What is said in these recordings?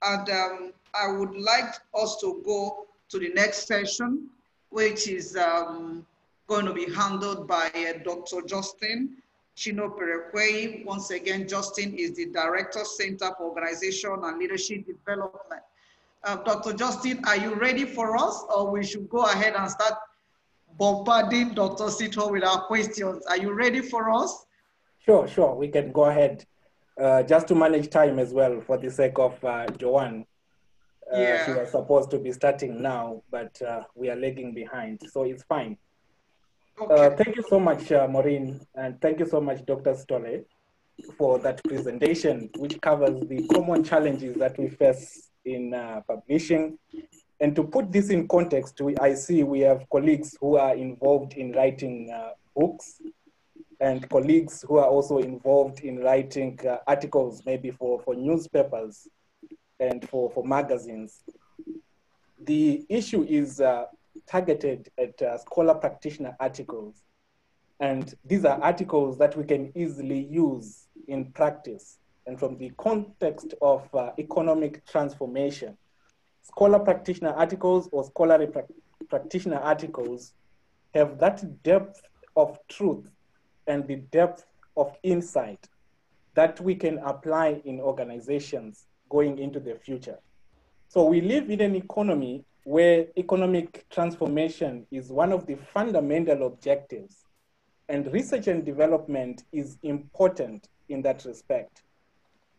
And I would like us to go to the next session, which is going to be handled by Dr. Justine Chinoperekweyi. Once again, Justine is the Director, Center for Organization and Leadership Development. Dr. Justine, are you ready for us, or we should go ahead and start bombarding Dr. Sito with our questions? Are you ready for us? Sure. We can go ahead. Just to manage time as well, for the sake of Joanne. Yeah. She was supposed to be starting now, but we are lagging behind, so it's fine. Okay. Thank you so much, Maureen, and thank you so much, Dr. Stolle, for that presentation, which covers the common challenges that we face in publishing. And to put this in context, I see we have colleagues who are involved in writing books, and colleagues who are also involved in writing articles, maybe for newspapers and for magazines. The issue is targeted at scholar-practitioner articles. And these are articles that we can easily use in practice. And from the context of economic transformation, scholar-practitioner articles or scholarly practitioner articles have that depth of truth and the depth of insight that we can apply in organizations going into the future. So we live in an economy where economic transformation is one of the fundamental objectives, and research and development is important in that respect.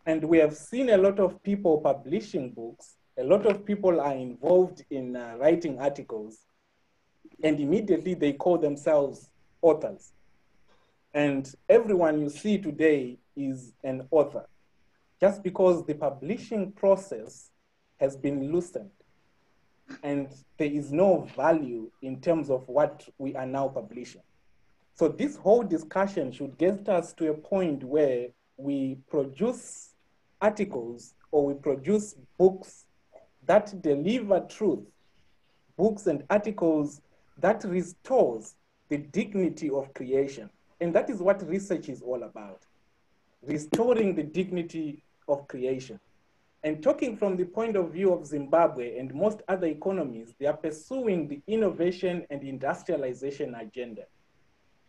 And we have seen a lot of people publishing books, a lot of people are involved in writing articles, and immediately they call themselves authors. And everyone you see today is an author, just because the publishing process has been loosened and there is no value in terms of what we are now publishing. So this whole discussion should get us to a point where we produce articles or we produce books that deliver truth, books and articles that restores the dignity of creation. And that is what research is all about, restoring the dignity of creation. And talking from the point of view of Zimbabwe and most other economies, they are pursuing the innovation and industrialization agenda.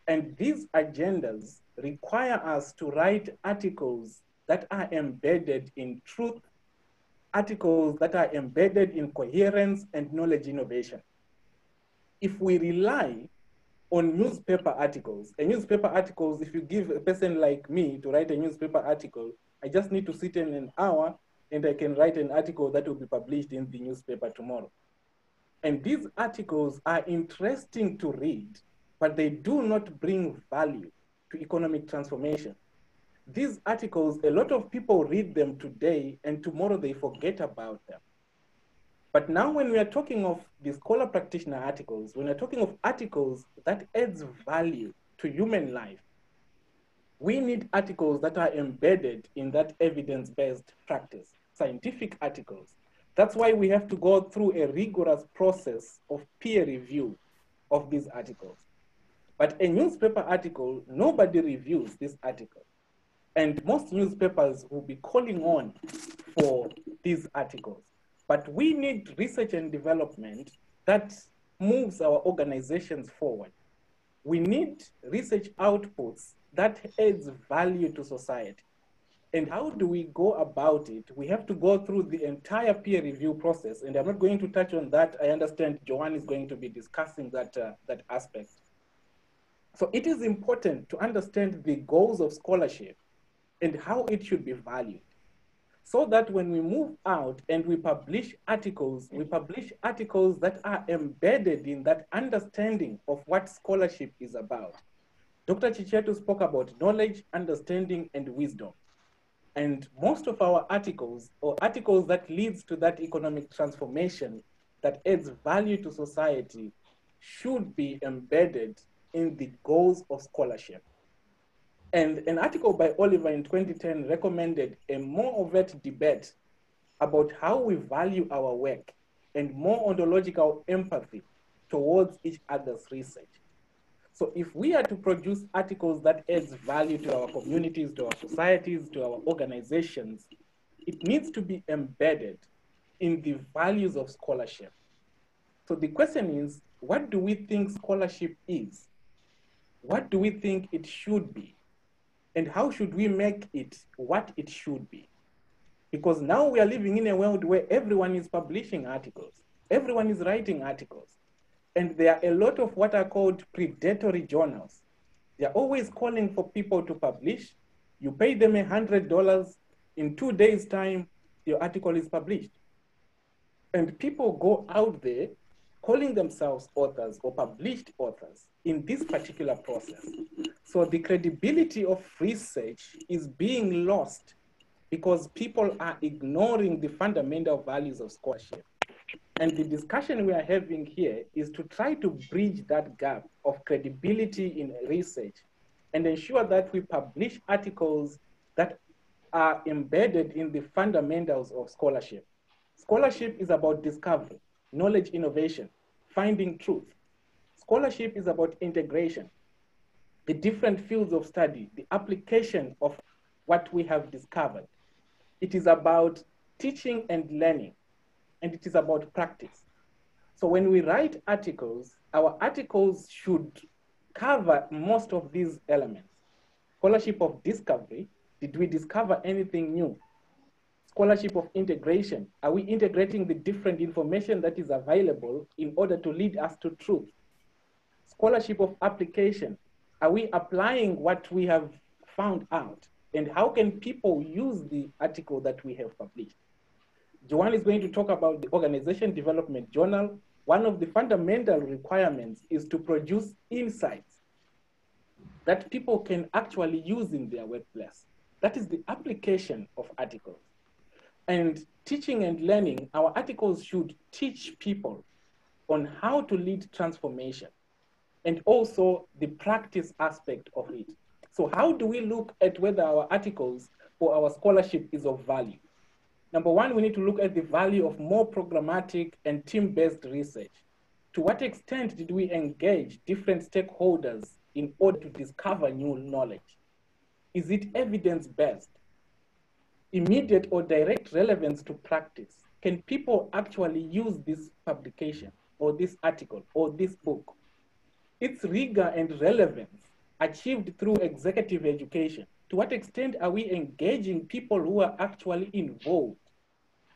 And these agendas require us to write articles that are embedded in truth, articles that are embedded in coherence and knowledge innovation. If we rely on newspaper articles, if you give a person like me to write a newspaper article, I just need to sit in an hour and I can write an article that will be published in the newspaper tomorrow. And these articles are interesting to read, but they do not bring value to economic transformation. These articles, a lot of people read them today and tomorrow they forget about them. But now when we are talking of the scholar practitioner articles, when we're talking of articles that adds value to human life, we need articles that are embedded in that evidence-based practice, scientific articles. That's why we have to go through a rigorous process of peer review of these articles. But a newspaper article, nobody reviews this article. And most newspapers will be calling on for these articles. But we need research and development that moves our organizations forward. We need research outputs that adds value to society. And how do we go about it? We have to go through the entire peer review process. And I'm not going to touch on that. I understand Joanne is going to be discussing that aspect. So it is important to understand the goals of scholarship and how it should be valued, so that when we move out and we publish articles that are embedded in that understanding of what scholarship is about. Dr. Chichetu spoke about knowledge, understanding, and wisdom. And most of our articles, or articles that leads to that economic transformation that adds value to society, should be embedded in the goals of scholarship. And an article by Oliver in 2010 recommended a more overt debate about how we value our work and more ontological empathy towards each other's research. So if we are to produce articles that adds value to our communities, to our societies, to our organizations, it needs to be embedded in the values of scholarship. So the question is, what do we think scholarship is? What do we think it should be? And how should we make it what it should be? Because now we are living in a world where everyone is publishing articles. Everyone is writing articles. And there are a lot of what are called predatory journals. They're always calling for people to publish. You pay them $100. In 2 days' time, your article is published. And people go out there calling themselves authors or published authors in this particular process. So the credibility of research is being lost because people are ignoring the fundamental values of scholarship. And the discussion we are having here is to try to bridge that gap of credibility in research and ensure that we publish articles that are embedded in the fundamentals of scholarship. Scholarship is about discovery, knowledge innovation, finding truth. Scholarship is about integration, the different fields of study, the application of what we have discovered. It is about teaching and learning, and it is about practice. So when we write articles, our articles should cover most of these elements. Scholarship of discovery, did we discover anything new? Scholarship of integration, are we integrating the different information that is available in order to lead us to truth? Scholarship of application, are we applying what we have found out? And how can people use the article that we have published? Joanne is going to talk about the Organization Development Journal. One of the fundamental requirements is to produce insights that people can actually use in their workplace. That is the application of articles. And teaching and learning, our articles should teach people on how to lead transformation and also the practice aspect of it. So how do we look at whether our articles or our scholarship is of value? Number one, we need to look at the value of more programmatic and team-based research. To what extent did we engage different stakeholders in order to discover new knowledge? Is it evidence-based? Immediate or direct relevance to practice? Can people actually use this publication or this article or this book? Its rigor and relevance achieved through executive education. To what extent are we engaging people who are actually involved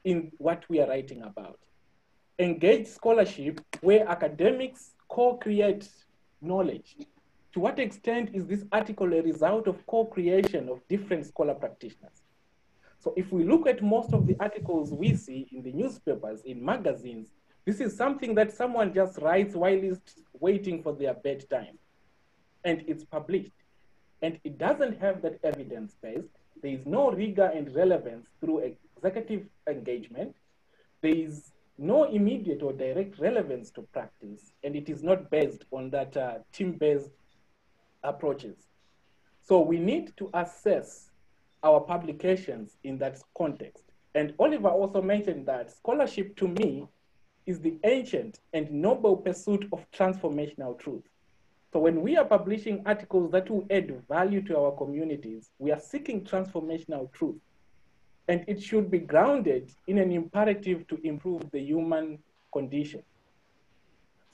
in what we are writing about? Engaged scholarship where academics co-create knowledge. To what extent is this article a result of co-creation of different scholar practitioners? So if we look at most of the articles we see in the newspapers, in magazines, this is something that someone just writes while he's waiting for their bedtime, and it's published. And it doesn't have that evidence base. There is no rigor and relevance through executive engagement. There is no immediate or direct relevance to practice, and it is not based on that team-based approaches. So we need to assess our publications in that context. And Oliver also mentioned that scholarship, to me, is the ancient and noble pursuit of transformational truth. So when we are publishing articles that will add value to our communities, we are seeking transformational truth. And it should be grounded in an imperative to improve the human condition.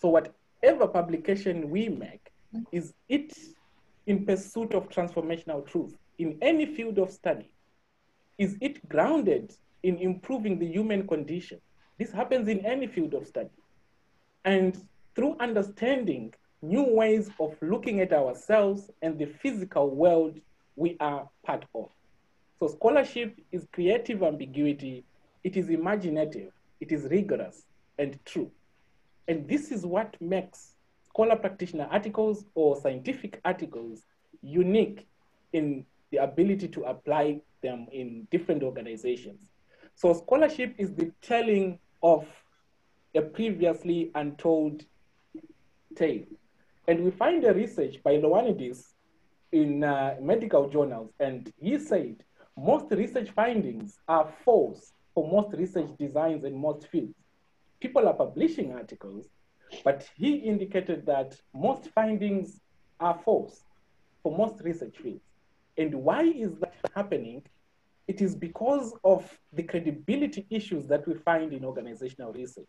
So whatever publication we make, is it in pursuit of transformational truth in any field of study? Is it grounded in improving the human condition? This happens in any field of study. And through understanding new ways of looking at ourselves and the physical world we are part of. So scholarship is creative ambiguity, it is imaginative, it is rigorous and true. And this is what makes scholar practitioner articles or scientific articles unique in the ability to apply them in different organizations. So scholarship is the telling of a previously untold tale. And we find a research by Ioannidis in medical journals, and he said most research findings are false for most research designs in most fields. People are publishing articles, but he indicated that most findings are false for most research fields. And why is that happening? it is because of the credibility issues that we find in organizational research,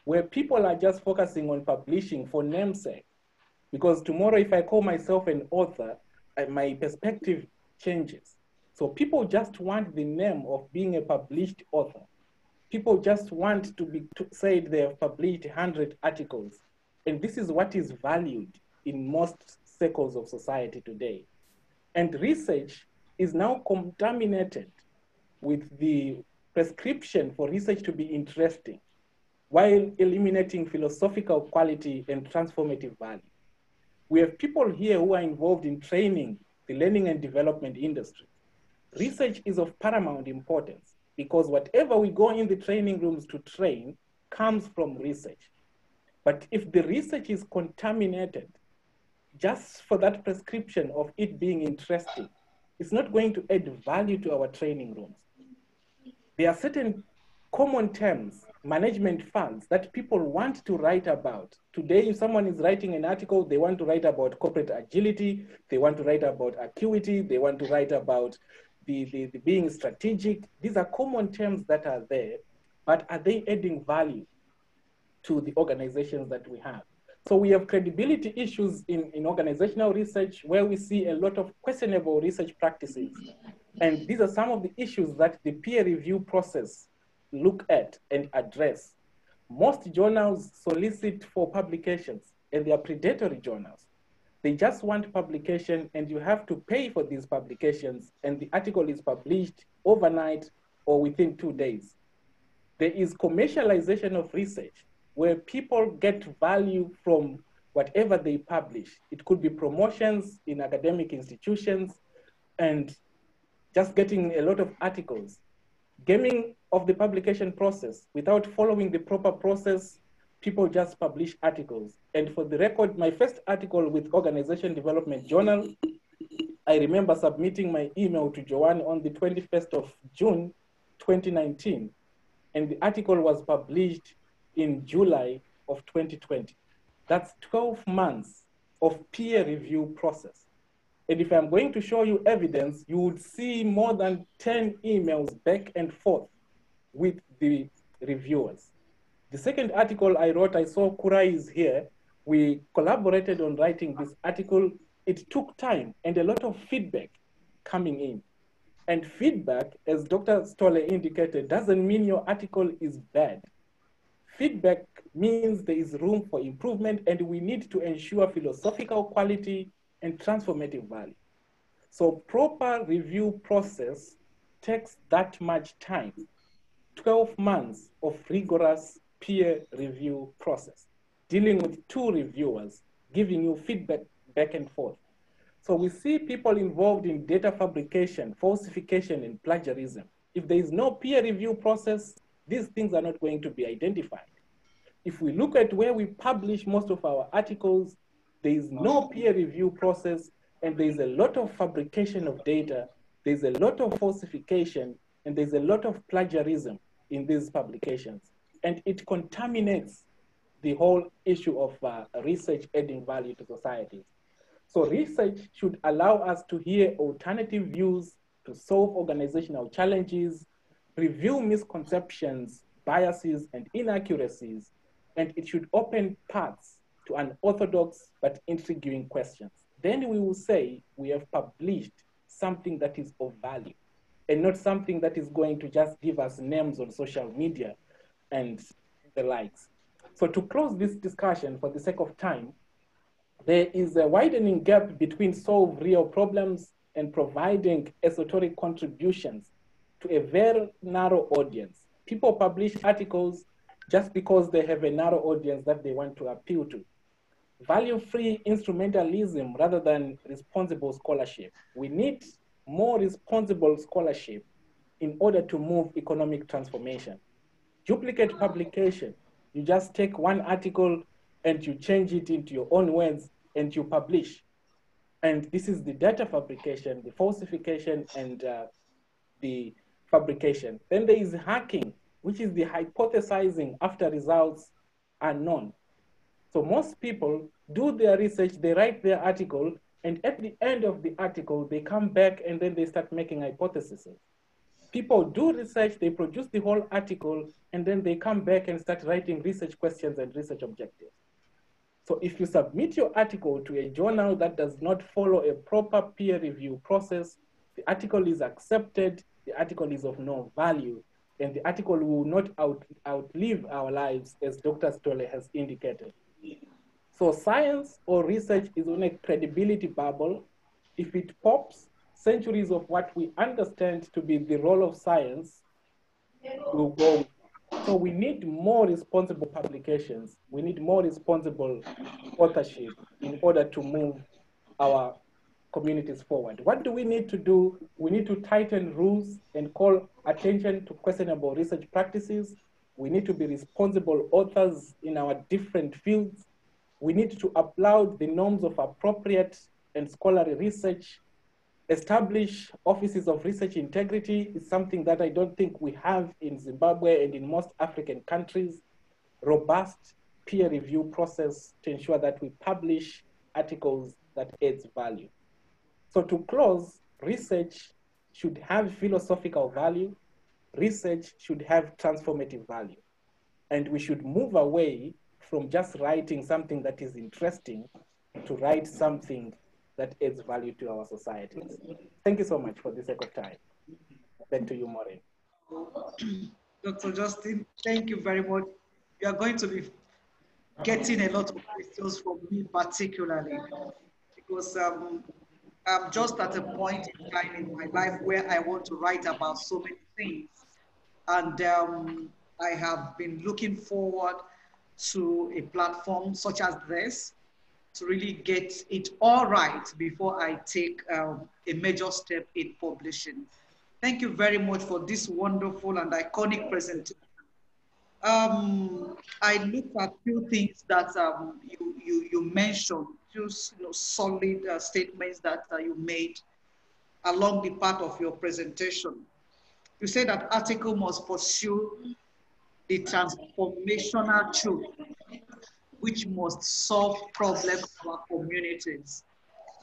where people are just focusing on publishing for namesake. Because tomorrow, if I call myself an author, my perspective changes. So people just want the name of being a published author. People just want to be said they have published 100 articles. And this is what is valued in most circles of society today. And research is now contaminated with the prescription for research to be interesting, while eliminating philosophical quality and transformative value. We have people here who are involved in training the learning and development industry. Research is of paramount importance because whatever we go in the training rooms to train comes from research. But if the research is contaminated just for that prescription of it being interesting, it's not going to add value to our training rooms. There are certain common terms, management funds, that people want to write about. Today, if someone is writing an article, they want to write about corporate agility, they want to write about acuity, they want to write about the being strategic. These are common terms that are there, but are they adding value to the organizations that we have? So we have credibility issues in organizational research where we see a lot of questionable research practices. And these are some of the issues that the peer review process look at and address. Most journals solicit for publications, and they are predatory journals. They just want publication, and you have to pay for these publications, and the article is published overnight or within 2 days. There is commercialization of research where people get value from whatever they publish. It could be promotions in academic institutions and just getting a lot of articles. Gaming of the publication process without following the proper process, people just publish articles. And for the record, my first article with Organization Development Journal, I remember submitting my email to Joanne on the 21st of June, 2019. And the article was published in July of 2020. That's 12 months of peer review process. And if I'm going to show you evidence, you would see more than 10 emails back and forth with the reviewers. The second article I wrote, I saw Kurai is here. We collaborated on writing this article. It took time and a lot of feedback coming in. And feedback, as Dr. Stolle indicated, doesn't mean your article is bad. Feedback means there is room for improvement, and we need to ensure philosophical quality and transformative value. So proper review process takes that much time, 12 months of rigorous peer review process, dealing with 2 reviewers, giving you feedback back and forth. So we see people involved in data fabrication, falsification, and plagiarism. If there is no peer review process, these things are not going to be identified. If we look at where we publish most of our articles, there is no peer review process, and there's a lot of fabrication of data, there's a lot of falsification, and there's a lot of plagiarism in these publications. And it contaminates the whole issue of research adding value to societies. So research should allow us to hear alternative views, to solve organizational challenges, review misconceptions, biases, and inaccuracies, and it should open paths to unorthodox but intriguing questions. Then we will say we have published something that is of value and not something that is going to just give us names on social media and the likes. So to close this discussion for the sake of time, there is a widening gap between solve real problems and providing esoteric contributions to a very narrow audience. People publish articles just because they have a narrow audience that they want to appeal to. Value-free instrumentalism rather than responsible scholarship. We need more responsible scholarship in order to move economic transformation. Duplicate publication. You just take one article and you change it into your own words and you publish. And this is the data fabrication, the falsification, and the fabrication. Then there is hacking, which is the hypothesizing after results are known. So most people do their research, they write their article, and at the end of the article, they come back and then they start making hypotheses. people do research, they produce the whole article, and then they come back and start writing research questions and research objectives. So if you submit your article to a journal that does not follow a proper peer review process, the article is accepted, the article is of no value, and the article will not outlive our lives, as Dr. Stolle has indicated. So science or research is on a credibility bubble. If it pops, centuries of what we understand to be the role of science will go. So we need more responsible publications. We need more responsible authorship in order to move our communities forward. What do we need to do? We need to tighten rules and call attention to questionable research practices. We need to be responsible authors in our different fields. We need to upload the norms of appropriate and scholarly research. Establish offices of research integrity is something that I don't think we have in Zimbabwe and in most African countries. Robust peer review process to ensure that we publish articles that adds value. So to close, research should have philosophical value. Research should have transformative value. And we should move away from just writing something that is interesting to write something that adds value to our societies. Thank you so much for the sake of time. Back to you, Maureen. Dr. Justine, thank you very much. You are going to be getting a lot of questions from me particularly, because I'm just at a point in time in my life where I want to write about so many things. And I have been looking forward to a platform such as this to really get it all right before I take a major step in publishing. Thank you very much for this wonderful and iconic presentation. I looked at a few things that you mentioned, few solid statements that you made along the part of your presentation. You said that article must pursue the transformational truth, which must solve problems for our communities.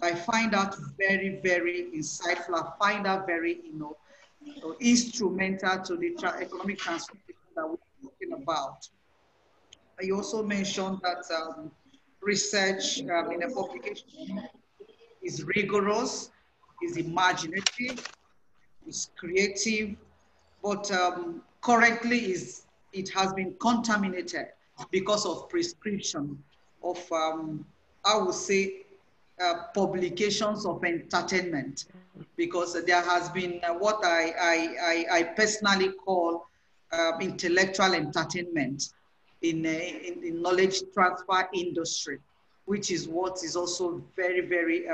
I find that very, very insightful. I find that very, instrumental to the economic transformation that we're talking about. You also mentioned that research in a publication is rigorous, is imaginative, is creative, but currently it has been contaminated because of prescription of, I would say, publications of entertainment, because there has been what I personally call intellectual entertainment in knowledge transfer industry, which is what is also very, very,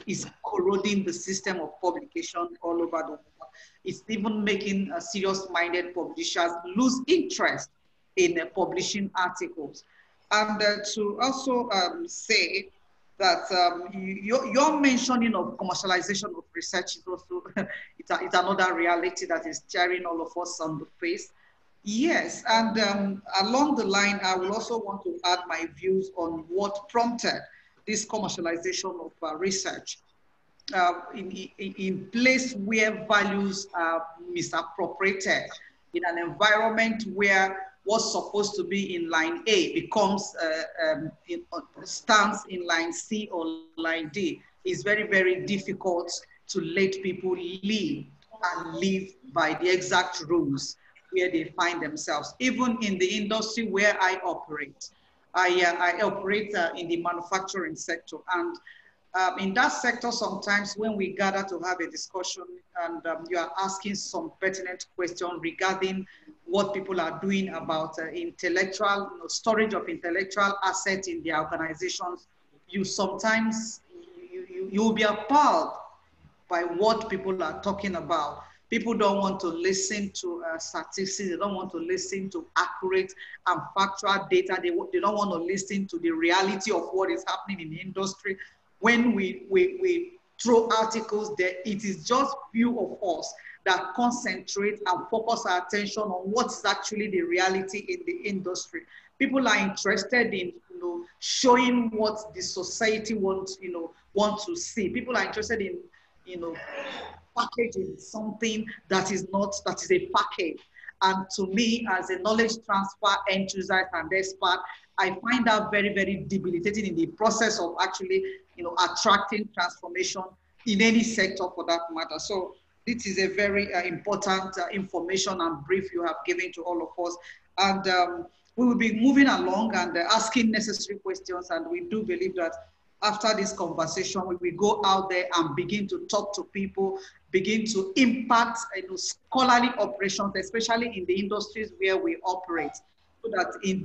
it's corroding the system of publication all over the world. It's even making serious-minded publishers lose interest in publishing articles. And to also say that your mentioning of commercialization of research is also it's another reality that is staring all of us on the face. Yes, and along the line, I will also want to add my views on what prompted this commercialization of research in place where values are misappropriated, in an environment where what's supposed to be in line A becomes stands in line C or line D. Is very, very difficult to let people live and live by the exact rules where they find themselves. Even in the industry where I operate, I operate in the manufacturing sector, and in that sector, sometimes when we gather to have a discussion and you are asking some pertinent question regarding what people are doing about intellectual, storage of intellectual assets in their organizations, you sometimes, you'll be appalled by what people are talking about. People don't want to listen to statistics. They don't want to listen to accurate and factual data. They don't want to listen to the reality of what is happening in the industry. When we throw articles there, it is just few of us that concentrate and focus our attention on what's actually the reality in the industry. People are interested in showing what the society wants, want to see. People are interested in you know, packaging something that is not, that is a package. And to me, as a knowledge transfer enthusiast and expert, I find that very, very debilitating in the process of actually, you know, attracting transformation in any sector for that matter. So this is a very important information and brief you have given to all of us. And we will be moving along and asking necessary questions. And we do believe that after this conversation, we will go out there and begin to talk to people, begin to impact, you know, scholarly operations, especially in the industries where we operate, so that in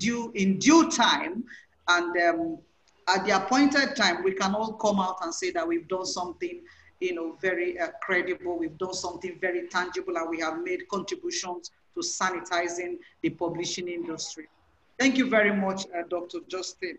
due time and at the appointed time, we can all come out and say that we've done something, you know, very credible, we've done something very tangible, and we have made contributions to sanitizing the publishing industry. Thank you very much, Dr. Justine.